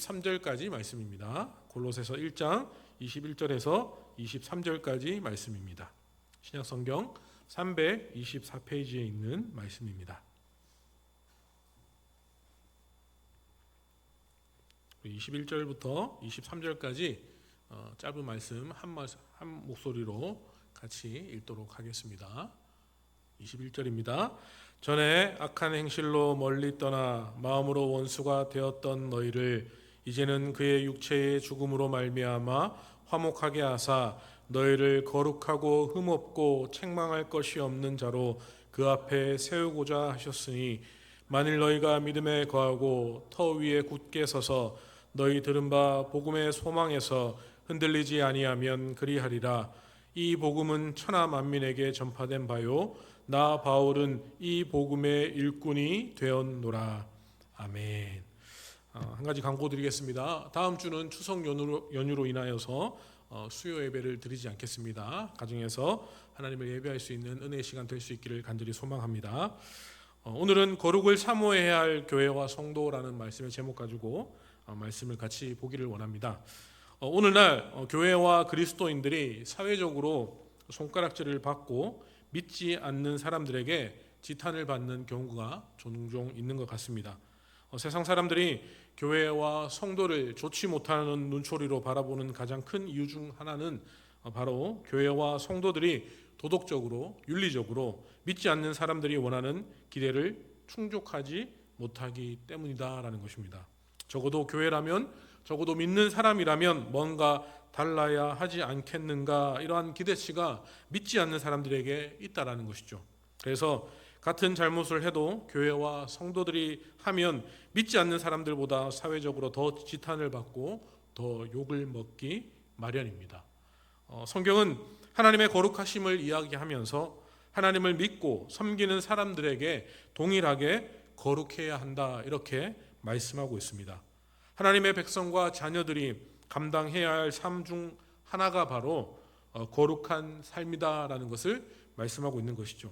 23절까지 말씀입니다. 골로새서 1장 21절에서 23절까지 말씀입니다. 신약성경 324페이지에 있는 말씀입니다. 21절부터 23절까지 짧은 말씀 한 목소리로 같이 읽도록 하겠습니다. 21절입니다. 전에 악한 행실로 멀리 떠나 마음으로 원수가 되었던 너희를 이제는 그의 육체의 죽음으로 말미암아 화목하게 하사 너희를 거룩하고 흠없고 책망할 것이 없는 자로 그 앞에 세우고자 하셨으니 만일 너희가 믿음에 거하고 터 위에 굳게 서서 너희 들은 바 복음의 소망에서 흔들리지 아니하면 그리하리라. 이 복음은 천하 만민에게 전파된 바요 나 바울은 이 복음의 일꾼이 되었노라. 아멘. 한 가지 광고 드리겠습니다. 다음 주는 추석 연휴로 인하여서 수요 예배를 드리지 않겠습니다. 가정에서 하나님을 예배할 수 있는 은혜의 시간 될 수 있기를 간절히 소망합니다. 오늘은 거룩을 사모해야 할 교회와 성도라는 말씀의 제목 가지고 말씀을 같이 보기를 원합니다. 오늘날 교회와 그리스도인들이 사회적으로 손가락질을 받고 믿지 않는 사람들에게 지탄을 받는 경우가 종종 있는 것 같습니다. 세상 사람들이 교회와 성도를 좋지 못하는 눈초리로 바라보는 가장 큰 이유 중 하나는 바로 교회와 성도들이 도덕적으로 윤리적으로 믿지 않는 사람들이 원하는 기대를 충족하지 못하기 때문이다라는 것입니다. 적어도 교회라면, 적어도 믿는 사람이라면 뭔가 달라야 하지 않겠는가, 이러한 기대치가 믿지 않는 사람들에게 있다라는 것이죠. 그래서 같은 잘못을 해도 교회와 성도들이 하면 믿지 않는 사람들보다 사회적으로 더 지탄을 받고 더 욕을 먹기 마련입니다. 성경은 하나님의 거룩하심을 이야기하면서 하나님을 믿고 섬기는 사람들에게 동일하게 거룩해야 한다, 이렇게 말씀하고 있습니다. 하나님의 백성과 자녀들이 감당해야 할 삶 중 하나가 바로 거룩한 삶이다라는 것을 말씀하고 있는 것이죠.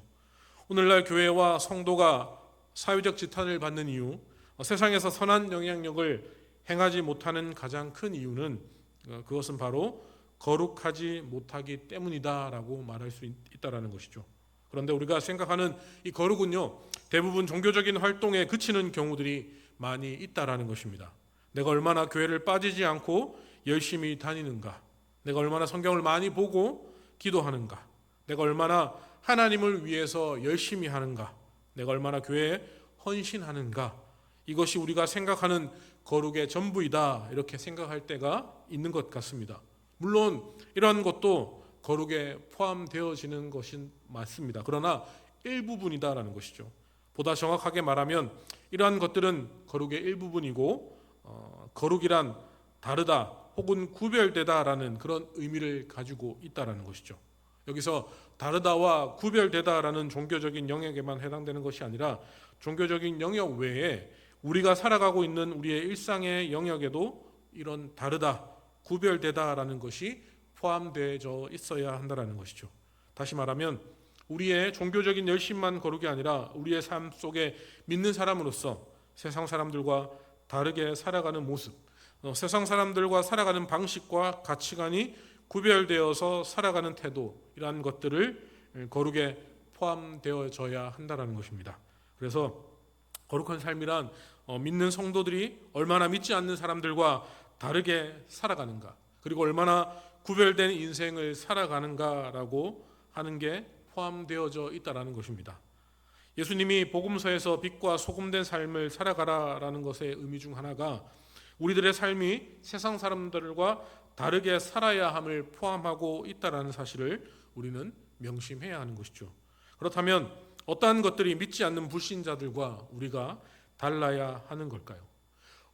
오늘날 교회와 성도가 사회적 지탄을 받는 이유, 세상에서 선한 영향력을 행하지 못하는 가장 큰 이유는 그것은 바로 거룩하지 못하기 때문이다라고 말할 수 있다라는 것이죠. 그런데 우리가 생각하는 이 거룩은요, 대부분 종교적인 활동에 그치는 경우들이 많이 있다라는 것입니다. 내가 얼마나 교회를 빠지지 않고 열심히 다니는가, 내가 얼마나 성경을 많이 보고 기도하는가, 내가 얼마나 하나님을 위해서 열심히 하는가, 내가 얼마나 교회에 헌신하는가, 이것이 우리가 생각하는 거룩의 전부이다, 이렇게 생각할 때가 있는 것 같습니다. 물론 이러한 것도 거룩에 포함되어지는 것이 맞습니다. 그러나 일부분이다라는 것이죠. 보다 정확하게 말하면 이러한 것들은 거룩의 일부분이고, 거룩이란 다르다 혹은 구별되다라는 그런 의미를 가지고 있다라는 것이죠. 여기서 다르다와 구별되다라는 종교적인 영역에만 해당되는 것이 아니라 종교적인 영역 외에 우리가 살아가고 있는 우리의 일상의 영역에도 이런 다르다, 구별되다라는 것이 포함되어 있어야 한다는 것이죠. 다시 말하면 우리의 종교적인 열심만 거룩이 아니라 우리의 삶 속에 믿는 사람으로서 세상 사람들과 다르게 살아가는 모습, 세상 사람들과 살아가는 방식과 가치관이 구별되어서 살아가는 태도, 이러한 것들을 거룩에 포함되어져야 한다는 것입니다. 그래서 거룩한 삶이란 믿는 성도들이 얼마나 믿지 않는 사람들과 다르게 살아가는가, 그리고 얼마나 구별된 인생을 살아가는가라고 하는 게 포함되어져 있다는 것입니다. 예수님이 복음서에서 빛과 소금된 삶을 살아가라라는 것의 의미 중 하나가 우리들의 삶이 세상 사람들과 다르게 살아야 함을 포함하고 있다는 사실을 우리는 명심해야 하는 것이죠. 그렇다면 어떠한 것들이 믿지 않는 불신자들과 우리가 달라야 하는 걸까요?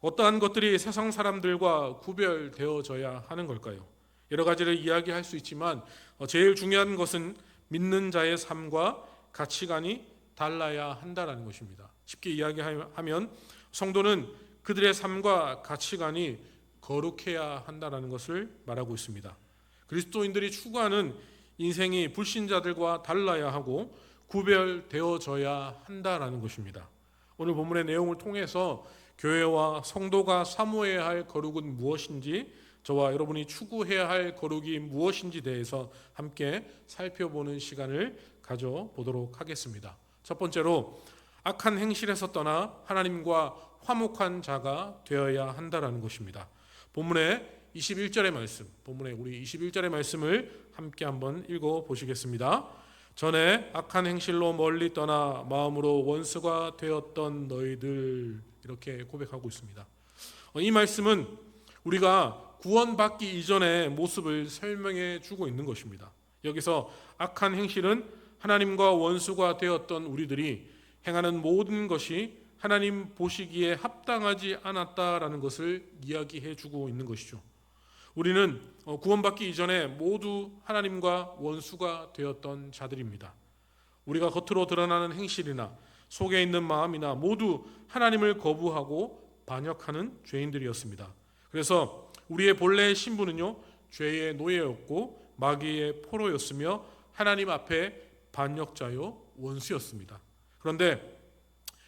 어떠한 것들이 세상 사람들과 구별되어져야 하는 걸까요? 여러 가지를 이야기할 수 있지만 제일 중요한 것은 믿는 자의 삶과 가치관이 달라야 한다는 것입니다. 쉽게 이야기하면 성도는 그들의 삶과 가치관이 거룩해야 한다는 것을 말하고 있습니다. 그리스도인들이 추구하는 인생이 불신자들과 달라야 하고 구별되어져야 한다는 것입니다. 오늘 본문의 내용을 통해서 교회와 성도가 사모해야 할 거룩은 무엇인지, 저와 여러분이 추구해야 할 거룩이 무엇인지 대해서 함께 살펴보는 시간을 가져보도록 하겠습니다. 첫 번째로 악한 행실에서 떠나 하나님과 화목한 자가 되어야 한다라는 것입니다. 본문의 21절의 말씀, 본문의 우리 21절의 말씀을 함께 한번 읽어 보시겠습니다. 전에 악한 행실로 멀리 떠나 마음으로 원수가 되었던 너희들, 이렇게 고백하고 있습니다. 이 말씀은 우리가 구원받기 이전의 모습을 설명해 주고 있는 것입니다. 여기서 악한 행실은 하나님과 원수가 되었던 우리들이 행하는 모든 것이 하나님 보시기에 합당하지 않았다라는 것을 이야기해 주고 있는 것이죠. 우리는 구원받기 이전에 모두 하나님과 원수가 되었던 자들입니다. 우리가 겉으로 드러나는 행실이나 속에 있는 마음이나 모두 하나님을 거부하고 반역하는 죄인들이었습니다. 그래서 우리의 본래의 신분은요, 죄의 노예였고 마귀의 포로였으며 하나님 앞에 반역자요 원수였습니다. 그런데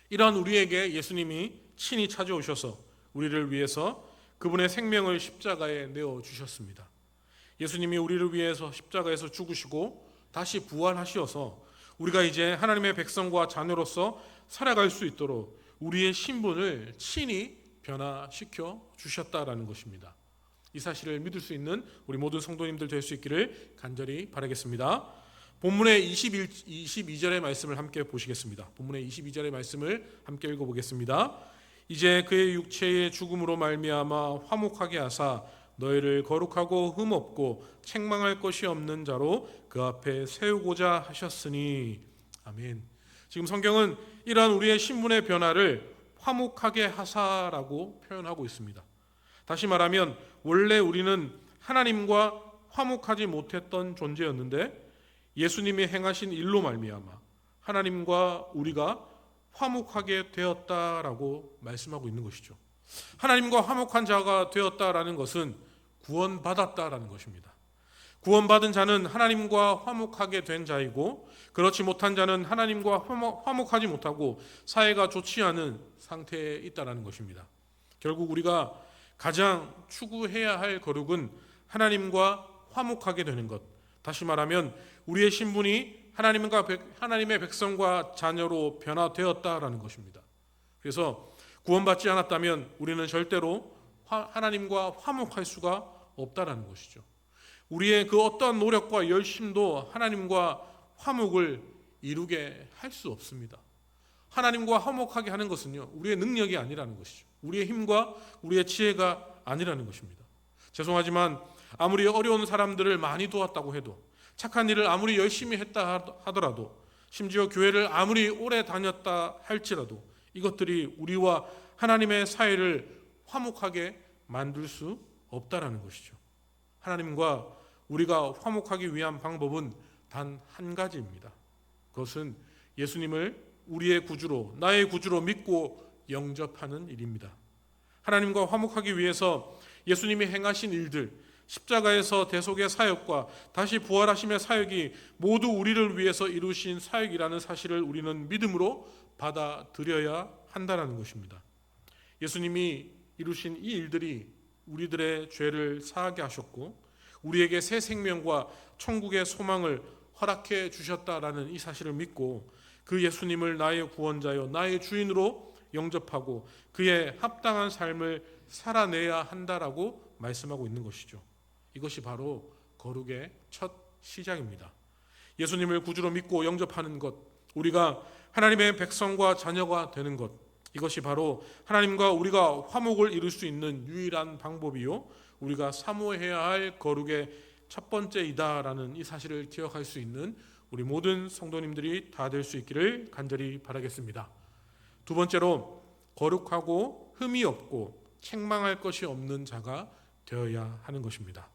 이러한 우리에게 예수님이 친히 찾아오셔서 우리를 위해서 그분의 생명을 십자가에 내어주셨습니다. 예수님이 우리를 위해서 십자가에서 죽으시고 다시 부활하셔서 우리가 이제 하나님의 백성과 자녀로서 살아갈 수 있도록 우리의 신분을 친히 변화시켜 주셨다라는 것입니다. 이 사실을 믿을 수 있는 우리 모든 성도님들 될 수 있기를 간절히 바라겠습니다. 본문의 22절의 말씀을 함께 보시겠습니다. 본문의 22절의 말씀을 함께 읽어보겠습니다. 이제 그의 육체의 죽음으로 말미암아 화목하게 하사 너희를 거룩하고 흠없고 책망할 것이 없는 자로 그 앞에 세우고자 하셨으니. 아멘. 지금 성경은 이러한 우리의 신분의 변화를 화목하게 하사라고 표현하고 있습니다. 다시 말하면 원래 우리는 하나님과 화목하지 못했던 존재였는데 예수님이 행하신 일로 말미암아 하나님과 우리가 화목하게 되었다라고 말씀하고 있는 것이죠. 하나님과 화목한 자가 되었다라는 것은 구원받았다라는 것입니다. 구원받은 자는 하나님과 화목하게 된 자이고, 그렇지 못한 자는 하나님과 화목하지 못하고 사이가 좋지 않은 상태에 있다라는 것입니다. 결국 우리가 가장 추구해야 할 거룩은 하나님과 화목하게 되는 것. 다시 말하면 우리의 신분이 하나님의 백성과 자녀로 변화되었다라는 것입니다. 그래서 구원받지 않았다면 우리는 절대로 하나님과 화목할 수가 없다라는 것이죠. 우리의 그 어떠한 노력과 열심도 하나님과 화목을 이루게 할 수 없습니다. 하나님과 화목하게 하는 것은요, 우리의 능력이 아니라는 것이죠. 우리의 힘과 우리의 지혜가 아니라는 것입니다. 죄송하지만 아무리 어려운 사람들을 많이 도왔다고 해도, 착한 일을 아무리 열심히 했다 하더라도, 심지어 교회를 아무리 오래 다녔다 할지라도 이것들이 우리와 하나님의 사이를 화목하게 만들 수 없다라는 것이죠. 하나님과 우리가 화목하기 위한 방법은 단 한 가지입니다. 그것은 예수님을 우리의 구주로, 나의 구주로 믿고 영접하는 일입니다. 하나님과 화목하기 위해서 예수님이 행하신 일들, 십자가에서 대속의 사역과 다시 부활하심의 사역이 모두 우리를 위해서 이루신 사역이라는 사실을 우리는 믿음으로 받아들여야 한다는 것입니다. 예수님이 이루신 이 일들이 우리들의 죄를 사하게 하셨고 우리에게 새 생명과 천국의 소망을 허락해 주셨다라는 이 사실을 믿고 그 예수님을 나의 구원자여 나의 주인으로 영접하고 그의 합당한 삶을 살아내야 한다라고 말씀하고 있는 것이죠. 이것이 바로 거룩의 첫 시작입니다. 예수님을 구주로 믿고 영접하는 것, 우리가 하나님의 백성과 자녀가 되는 것, 이것이 바로 하나님과 우리가 화목을 이룰 수 있는 유일한 방법이요, 우리가 사모해야 할 거룩의 첫 번째이다라는 이 사실을 기억할 수 있는 우리 모든 성도님들이 다 될 수 있기를 간절히 바라겠습니다. 두 번째로 거룩하고 흠이 없고 책망할 것이 없는 자가 되어야 하는 것입니다.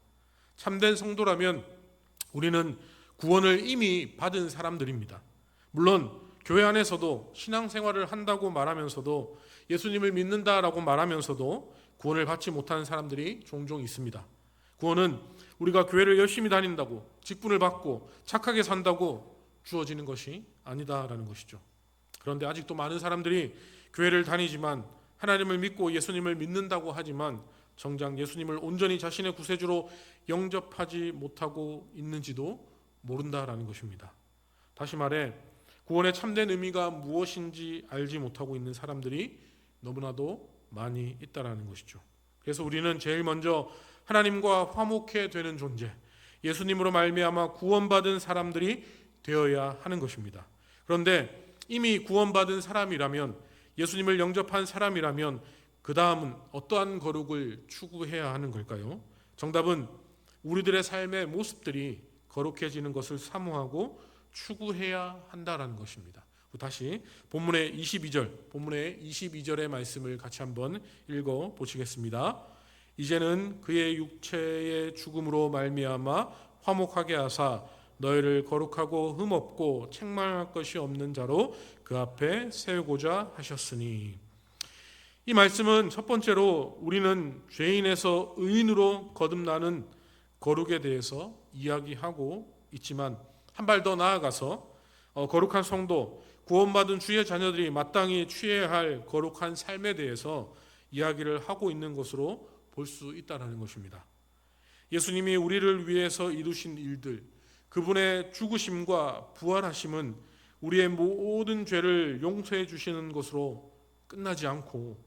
참된 성도라면 우리는 구원을 이미 받은 사람들입니다. 물론 교회 안에서도 신앙생활을 한다고 말하면서도 예수님을 믿는다라고 말하면서도 구원을 받지 못하는 사람들이 종종 있습니다. 구원은 우리가 교회를 열심히 다닌다고, 직분을 받고 착하게 산다고 주어지는 것이 아니다라는 것이죠. 그런데 아직도 많은 사람들이 교회를 다니지만 하나님을 믿고 예수님을 믿는다고 하지만 정작 예수님을 온전히 자신의 구세주로 영접하지 못하고 있는지도 모른다라는 것입니다. 다시 말해 구원의 참된 의미가 무엇인지 알지 못하고 있는 사람들이 너무나도 많이 있다라는 것이죠. 그래서 우리는 제일 먼저 하나님과 화목해 되는 존재, 예수님으로 말미암아 구원받은 사람들이 되어야 하는 것입니다. 그런데 이미 구원받은 사람이라면, 예수님을 영접한 사람이라면 그 다음은 어떠한 거룩을 추구해야 하는 걸까요? 정답은 우리들의 삶의 모습들이 거룩해지는 것을 사모하고 추구해야 한다라는 것입니다. 다시 본문의 22절의 말씀을 같이 한번 읽어 보시겠습니다. 이제는 그의 육체의 죽음으로 말미암아 화목하게 하사 너희를 거룩하고 흠없고 책망할 것이 없는 자로 그 앞에 세우고자 하셨으니. 이 말씀은 첫 번째로 우리는 죄인에서 의인으로 거듭나는 거룩에 대해서 이야기하고 있지만 한 발 더 나아가서 거룩한 성도, 구원받은 주의 자녀들이 마땅히 취해야 할 거룩한 삶에 대해서 이야기를 하고 있는 것으로 볼 수 있다는 것입니다. 예수님이 우리를 위해서 이루신 일들, 그분의 죽으심과 부활하심은 우리의 모든 죄를 용서해 주시는 것으로 끝나지 않고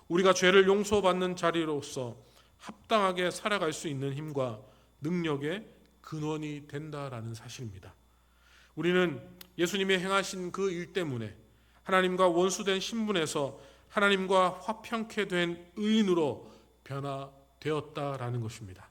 우리가 죄를 용서받는 자리로서 합당하게 살아갈 수 있는 힘과 능력의 근원이 된다라는 사실입니다. 우리는 예수님이 행하신 그 일 때문에 하나님과 원수된 신분에서 하나님과 화평케 된 의인으로 변화되었다라는 것입니다.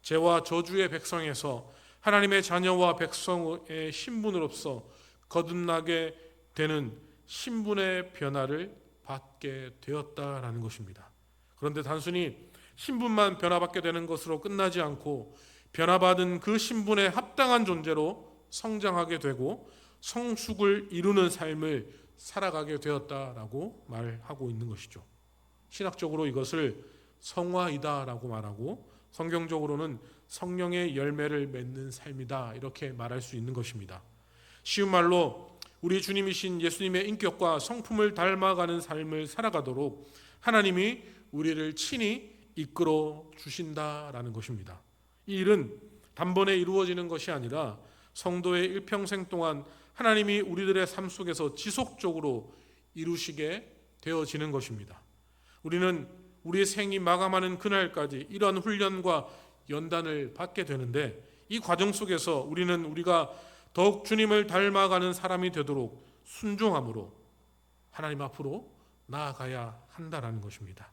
죄와 저주의 백성에서 하나님의 자녀와 백성의 신분으로서 거듭나게 되는 신분의 변화를 받게 되었다라는 것입니다. 그런데 단순히 신분만 변화받게 되는 것으로 끝나지 않고 변화받은 그 신분에 합당한 존재로 성장하게 되고 성숙을 이루는 삶을 살아가게 되었다라고 말하고 있는 것이죠. 신학적으로 이것을 성화이다라고 말하고 성경적으로는 성령의 열매를 맺는 삶이다 이렇게 말할 수 있는 것입니다. 쉬운 말로 우리 주님이신 예수님의 인격과 성품을 닮아가는 삶을 살아가도록 하나님이 우리를 친히 이끌어 주신다라는 것입니다. 이 일은 단번에 이루어지는 것이 아니라 성도의 일평생 동안 하나님이 우리들의 삶 속에서 지속적으로 이루시게 되어지는 것입니다. 우리는 우리의 생이 마감하는 그날까지 이러한 훈련과 연단을 받게 되는데 이 과정 속에서 우리가 더욱 주님을 닮아가는 사람이 되도록 순종함으로 하나님 앞으로 나아가야 한다는 것입니다.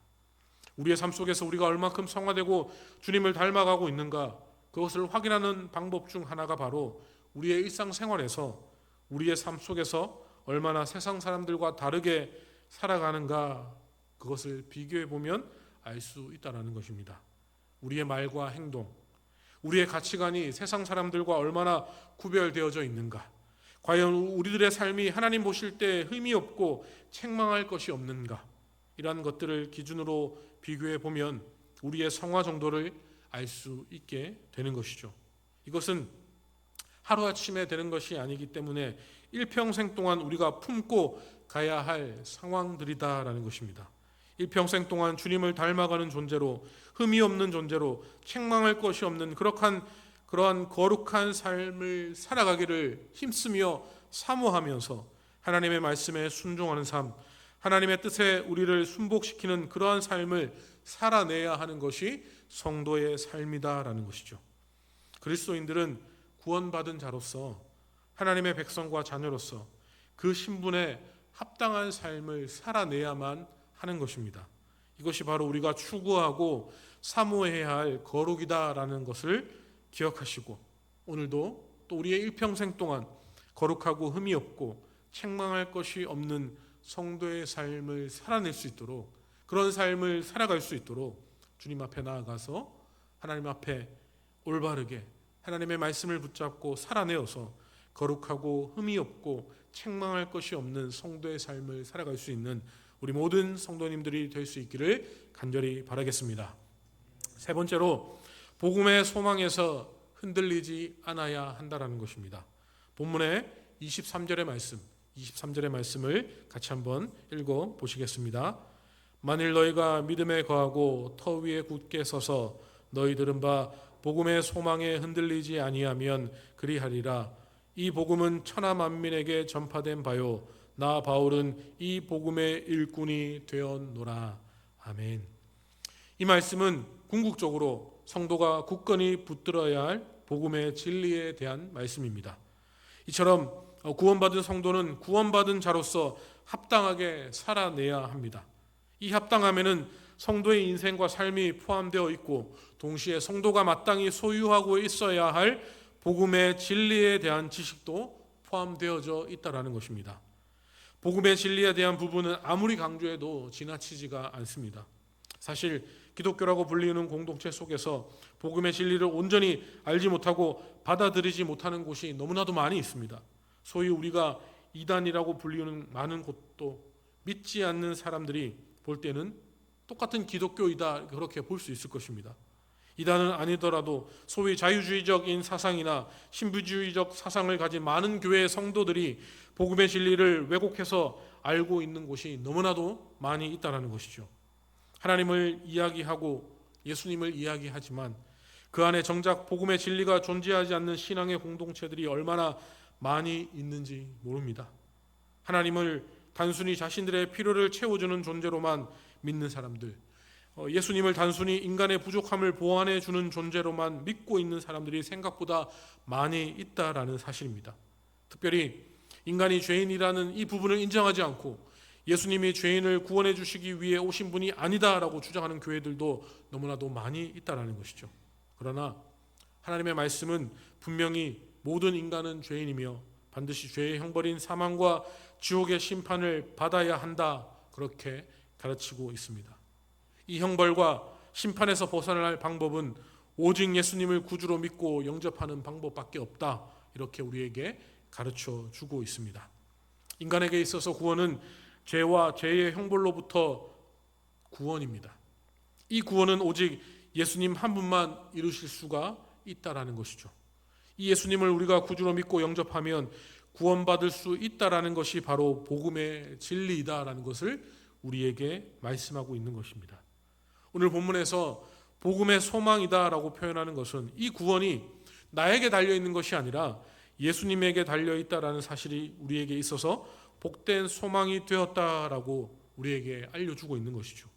우리의 삶 속에서 우리가 얼마큼 성화되고 주님을 닮아가고 있는가, 그것을 확인하는 방법 중 하나가 바로 우리의 일상생활에서 우리의 삶 속에서 얼마나 세상 사람들과 다르게 살아가는가, 그것을 비교해 보면 알 수 있다는 것입니다. 우리의 말과 행동, 우리의 가치관이 세상 사람들과 얼마나 구별되어져 있는가, 과연 우리들의 삶이 하나님 보실 때 흠이 없고 책망할 것이 없는가, 이러한 것들을 기준으로 비교해 보면 우리의 성화 정도를 알 수 있게 되는 것이죠. 이것은 하루아침에 되는 것이 아니기 때문에 일평생 동안 우리가 품고 가야 할 상황들이다라는 것입니다. 일평생 동안 주님을 닮아가는 존재로, 흠이 없는 존재로, 책망할 것이 없는 그러한 거룩한 삶을 살아가기를 힘쓰며 사모하면서 하나님의 말씀에 순종하는 삶, 하나님의 뜻에 우리를 순복시키는 그러한 삶을 살아내야 하는 것이 성도의 삶이다라는 것이죠. 그리스도인들은 구원받은 자로서, 하나님의 백성과 자녀로서 그 신분에 합당한 삶을 살아내야만 하는 것입니다. 이것이 바로 우리가 추구하고 사모해야 할 거룩이다라는 것을 기억하시고, 오늘도 또 우리의 일평생 동안 거룩하고 흠이 없고 책망할 것이 없는 성도의 삶을 살아낼 수 있도록, 그런 삶을 살아갈 수 있도록 주님 앞에 나아가서 하나님 앞에 올바르게 하나님의 말씀을 붙잡고 살아내어서 거룩하고 흠이 없고 책망할 것이 없는 성도의 삶을 살아갈 수 있는 우리 모든 성도님들이 될 수 있기를 간절히 바라겠습니다. 세 번째로 복음의 소망에서 흔들리지 않아야 한다는 것입니다. 본문의 23절의 말씀을 같이 한번 읽어 보시겠습니다. 만일 너희가 믿음에 거하고 터 위에 굳게 서서 너희 들은 바 복음의 소망에 흔들리지 아니하면 그리하리라. 이 복음은 천하 만민에게 전파된 바요 나 바울은 이 복음의 일꾼이 되었노라. 아멘. 이 말씀은 궁극적으로 성도가 굳건히 붙들어야 할 복음의 진리에 대한 말씀입니다. 이처럼 구원받은 성도는 구원받은 자로서 합당하게 살아내야 합니다. 이 합당함에는 성도의 인생과 삶이 포함되어 있고 동시에 성도가 마땅히 소유하고 있어야 할 복음의 진리에 대한 지식도 포함되어져 있다는 것입니다. 복음의 진리에 대한 부분은 아무리 강조해도 지나치지가 않습니다. 사실 기독교라고 불리는 공동체 속에서 복음의 진리를 온전히 알지 못하고 받아들이지 못하는 곳이 너무나도 많이 있습니다. 소위 우리가 이단이라고 불리는 많은 곳도 믿지 않는 사람들이 볼 때는 똑같은 기독교이다 그렇게 볼 수 있을 것입니다. 이단은 아니더라도 소위 자유주의적인 사상이나 신부주의적 사상을 가진 많은 교회의 성도들이 복음의 진리를 왜곡해서 알고 있는 곳이 너무나도 많이 있다는 것이죠. 하나님을 이야기하고 예수님을 이야기하지만 그 안에 정작 복음의 진리가 존재하지 않는 신앙의 공동체들이 얼마나 많이 있는지 모릅니다. 하나님을 단순히 자신들의 필요를 채워주는 존재로만 믿는 사람들, 예수님을 단순히 인간의 부족함을 보완해 주는 존재로만 믿고 있는 사람들이 생각보다 많이 있다라는 사실입니다. 특별히 인간이 죄인이라는 이 부분을 인정하지 않고 예수님이 죄인을 구원해 주시기 위해 오신 분이 아니다라고 주장하는 교회들도 너무나도 많이 있다라는 것이죠. 그러나 하나님의 말씀은 분명히 모든 인간은 죄인이며 반드시 죄의 형벌인 사망과 지옥의 심판을 받아야 한다 그렇게 가르치고 있습니다. 이 형벌과 심판에서 벗어날 방법은 오직 예수님을 구주로 믿고 영접하는 방법밖에 없다 이렇게 우리에게 가르쳐 주고 있습니다. 인간에게 있어서 구원은 죄와 죄의 형벌로부터 구원입니다. 이 구원은 오직 예수님 한 분만 이루실 수가 있다라는 것이죠. 이 예수님을 우리가 구주로 믿고 영접하면 구원받을 수 있다라는 것이 바로 복음의 진리이다라는 것을 우리에게 말씀하고 있는 것입니다. 오늘 본문에서 복음의 소망이다라고 표현하는 것은 이 구원이 나에게 달려있는 것이 아니라 예수님에게 달려있다라는 사실이 우리에게 있어서 복된 소망이 되었다라고 우리에게 알려주고 있는 것이죠.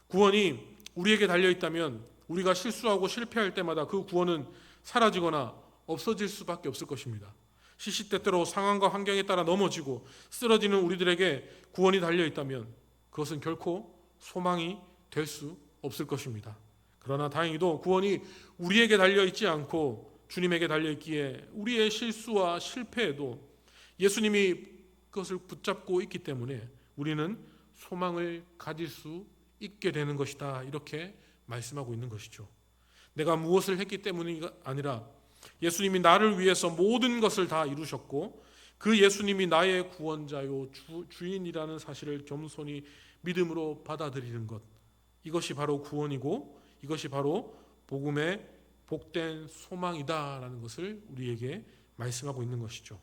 구원이 우리에게 달려있다면 우리가 실수하고 실패할 때마다 그 구원은 사라지거나 없어질 수밖에 없을 것입니다. 시시때때로 상황과 환경에 따라 넘어지고 쓰러지는 우리들에게 구원이 달려있다면 그것은 결코 소망이 될 수 없을 것입니다. 그러나 다행히도 구원이 우리에게 달려있지 않고 주님에게 달려있기에 우리의 실수와 실패에도 예수님이 그것을 붙잡고 있기 때문에 우리는 소망을 가질 수 있게 되는 것이다 이렇게 말씀하고 있는 것이죠. 내가 무엇을 했기 때문이 아니라 예수님이 나를 위해서 모든 것을 다 이루셨고 그 예수님이 나의 구원자요 주인이라는 사실을 겸손히 믿음으로 받아들이는 것, 이것이 바로 구원이고 이것이 바로 복음의 복된 소망이다라는 것을 우리에게 말씀하고 있는 것이죠.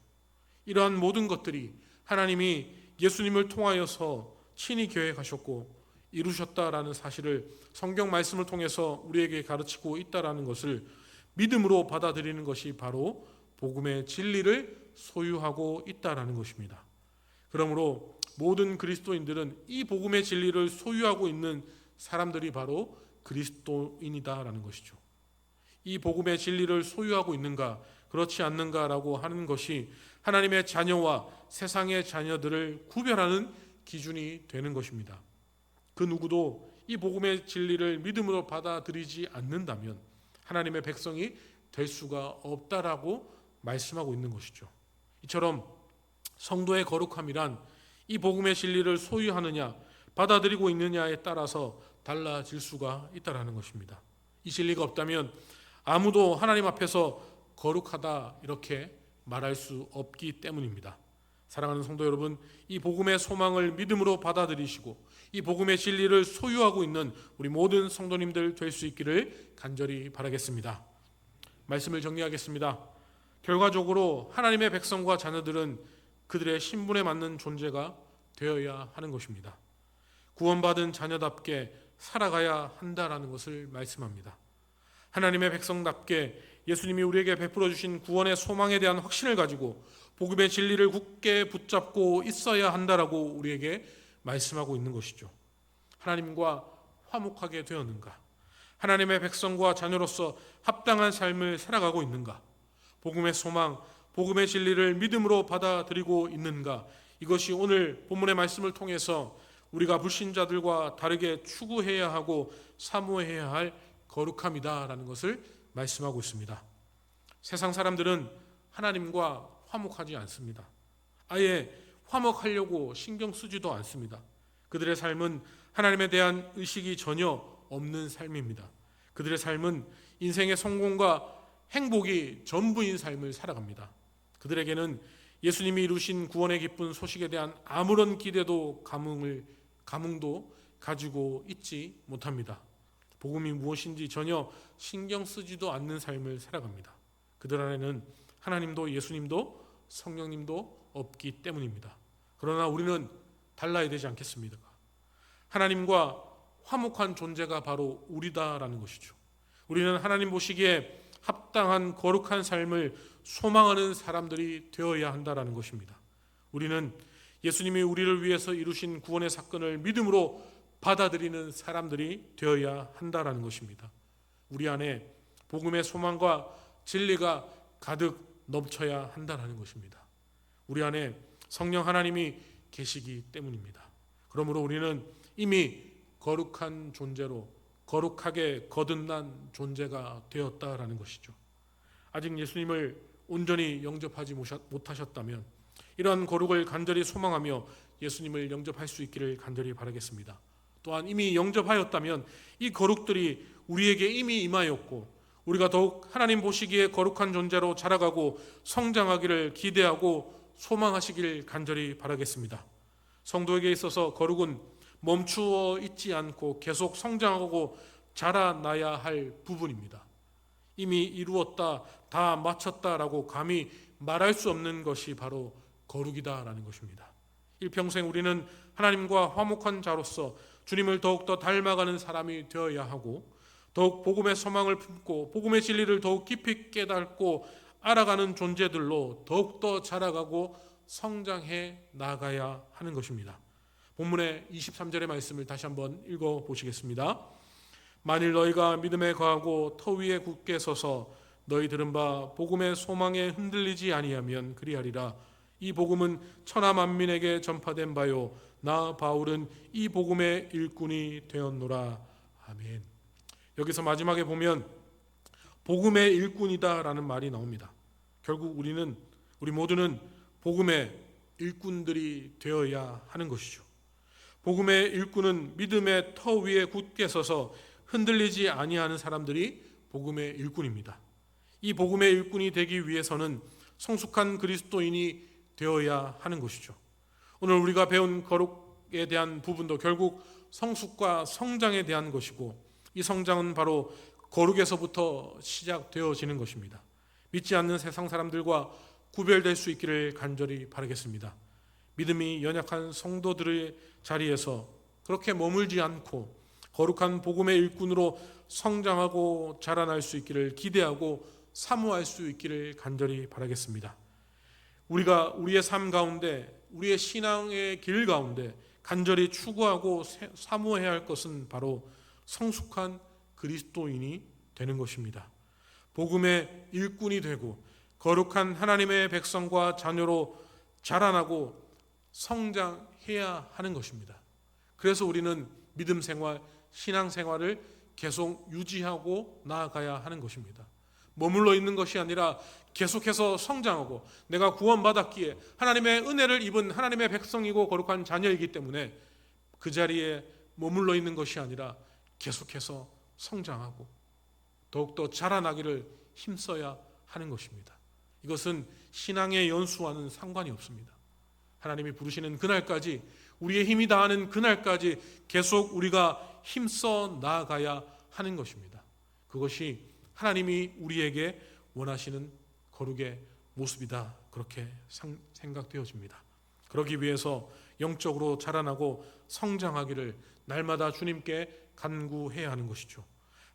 이러한 모든 것들이 하나님이 예수님을 통하여서 친히 계획하셨고 이루셨다라는 사실을 성경 말씀을 통해서 우리에게 가르치고 있다라는 것을 믿음으로 받아들이는 것이 바로 복음의 진리를 소유하고 있다라는 것입니다. 그러므로 모든 그리스도인들은 이 복음의 진리를 소유하고 있는 사람들이 바로 그리스도인이다라는 것이죠. 이 복음의 진리를 소유하고 있는가 그렇지 않는가라고 하는 것이 하나님의 자녀와 세상의 자녀들을 구별하는 기준이 되는 것입니다. 그 누구도 이 복음의 진리를 믿음으로 받아들이지 않는다면 하나님의 백성이 될 수가 없다라고 말씀하고 있는 것이죠. 이처럼 성도의 거룩함이란 이 복음의 진리를 소유하느냐 받아들이고 있느냐에 따라서 달라질 수가 있다라는 것입니다. 이 진리가 없다면 아무도 하나님 앞에서 거룩하다 이렇게 말할 수 없기 때문입니다. 사랑하는 성도 여러분, 이 복음의 소망을 믿음으로 받아들이시고 이 복음의 진리를 소유하고 있는 우리 모든 성도님들 될 수 있기를 간절히 바라겠습니다. 말씀을 정리하겠습니다. 결과적으로 하나님의 백성과 자녀들은 그들의 신분에 맞는 존재가 되어야 하는 것입니다. 구원받은 자녀답게 살아가야 한다라는 것을 말씀합니다. 하나님의 백성답게 예수님이 우리에게 베풀어 주신 구원의 소망에 대한 확신을 가지고 복음의 진리를 굳게 붙잡고 있어야 한다라고 우리에게 말씀하고 있는 것이죠. 하나님과 화목하게 되었는가? 하나님의 백성과 자녀로서 합당한 삶을 살아가고 있는가? 복음의 소망, 복음의 진리를 믿음으로 받아들이고 있는가? 이것이 오늘 본문의 말씀을 통해서 우리가 불신자들과 다르게 추구해야 하고 사모해야 할 거룩함이다라는 것을 말씀하고 있습니다. 세상 사람들은 하나님과 화목하지 않습니다. 아예 화목하려고 신경 쓰지도 않습니다. 그들의 삶은 하나님에 대한 의식이 전혀 없는 삶입니다. 그들의 삶은 인생의 성공과 행복이 전부인 삶을 살아갑니다. 그들에게는 예수님이 이루신 구원의 기쁜 소식에 대한 아무런 기대도 감흥도 가지고 있지 못합니다. 복음이 무엇인지 전혀 신경 쓰지도 않는 삶을 살아갑니다. 그들 안에는 하나님도 예수님도 성령님도 없기 때문입니다. 그러나 우리는 달라야 되지 않겠습니까? 하나님과 화목한 존재가 바로 우리다라는 것이죠. 우리는 하나님 보시기에 합당한 거룩한 삶을 소망하는 사람들이 되어야 한다라는 것입니다. 우리는 예수님이 우리를 위해서 이루신 구원의 사건을 믿음으로 받아들이는 사람들이 되어야 한다라는 것입니다. 우리 안에 복음의 소망과 진리가 가득 넘쳐야 한다라는 것입니다. 우리 안에 성령 하나님이 계시기 때문입니다. 그러므로 우리는 이미 거룩한 존재로 거룩하게 거듭난 존재가 되었다라는 것이죠. 아직 예수님을 온전히 영접하지 못하셨다면 이러한 거룩을 간절히 소망하며 예수님을 영접할 수 있기를 간절히 바라겠습니다. 또한 이미 영접하였다면 이 거룩들이 우리에게 이미 임하였고 우리가 더욱 하나님 보시기에 거룩한 존재로 자라가고 성장하기를 기대하고 소망하시길 간절히 바라겠습니다. 성도에게 있어서 거룩은 멈추어 있지 않고 계속 성장하고 자라나야 할 부분입니다. 이미 이루었다, 다 마쳤다라고 감히 말할 수 없는 것이 바로 거룩이다라는 것입니다. 일평생 우리는 하나님과 화목한 자로서 주님을 더욱더 닮아가는 사람이 되어야 하고 더욱 복음의 소망을 품고 복음의 진리를 더욱 깊이 깨닫고 알아가는 존재들로 더욱더 자라가고 성장해 나가야 하는 것입니다. 본문의 23절의 말씀을 다시 한번 읽어보시겠습니다. 만일 너희가 믿음에 거하고 터 위에 굳게 서서 너희 들은 바 복음의 소망에 흔들리지 아니하면 그리하리라. 이 복음은 천하 만민에게 전파된 바요 나 바울은 이 복음의 일꾼이 되었노라. 아멘. 여기서 마지막에 보면 복음의 일꾼이다라는 말이 나옵니다. 결국 우리 모두는 복음의 일꾼들이 되어야 하는 것이죠. 복음의 일꾼은 믿음의 터 위에 굳게 서서 흔들리지 아니하는 사람들이 복음의 일꾼입니다. 이 복음의 일꾼이 되기 위해서는 성숙한 그리스도인이 되어야 하는 것이죠. 오늘 우리가 배운 거룩에 대한 부분도 결국 성숙과 성장에 대한 것이고 이 성장은 바로 거룩에서부터 시작되어지는 것입니다. 믿지 않는 세상 사람들과 구별될 수 있기를 간절히 바라겠습니다. 믿음이 연약한 성도들의 자리에서 그렇게 머물지 않고 거룩한 복음의 일꾼으로 성장하고 자라날 수 있기를 기대하고 사모할 수 있기를 간절히 바라겠습니다. 우리가 우리의 삶 가운데 우리의 신앙의 길 가운데 간절히 추구하고 사모해야 할 것은 바로 성숙한 그리스도인이 되는 것입니다. 복음의 일꾼이 되고 거룩한 하나님의 백성과 자녀로 자라나고 성장해야 하는 것입니다. 그래서 우리는 믿음 생활, 신앙 생활을 계속 유지하고 나아가야 하는 것입니다. 머물러 있는 것이 아니라 계속해서 성장하고 내가 구원받았기에 하나님의 은혜를 입은 하나님의 백성이고 거룩한 자녀이기 때문에 그 자리에 머물러 있는 것이 아니라 계속해서 성장하고 더욱더 자라나기를 힘써야 하는 것입니다. 이것은 신앙의 연수와는 상관이 없습니다. 하나님이 부르시는 그날까지 우리의 힘이 다하는 그날까지 계속 우리가 힘써 나아가야 하는 것입니다. 그것이 하나님이 우리에게 원하시는 거룩의 모습이다. 그렇게 생각되어집니다. 그러기 위해서 영적으로 자라나고 성장하기를 날마다 주님께 간구해야 하는 것이죠.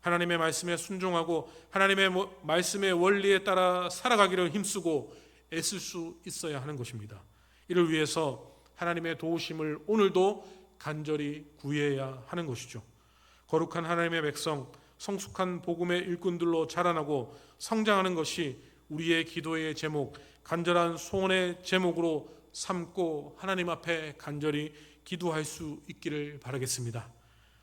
하나님의 말씀에 순종하고 하나님의 말씀의 원리에 따라 살아가기를 힘쓰고 애쓸 수 있어야 하는 것입니다. 이를 위해서 하나님의 도우심을 오늘도 간절히 구해야 하는 것이죠. 거룩한 하나님의 백성, 성숙한 복음의 일꾼들로 자라나고 성장하는 것이 우리의 기도의 제목, 간절한 소원의 제목으로 삼고 하나님 앞에 간절히 기도할 수 있기를 바라겠습니다.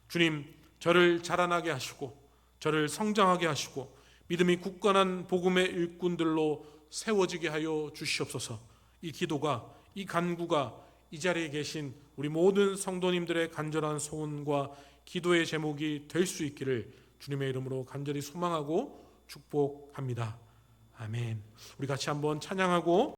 주님, 저를 자라나게 하시고 저를 성장하게 하시고 믿음이 굳건한 복음의 일꾼들로 세워지게 하여 주시옵소서. 이 기도가, 이 간구가 이 자리에 계신 우리 모든 성도님들의 간절한 소원과 기도의 제목이 될 수 있기를 주님의 이름으로 간절히 소망하고 축복합니다. 아멘. 우리 같이 한번 찬양하고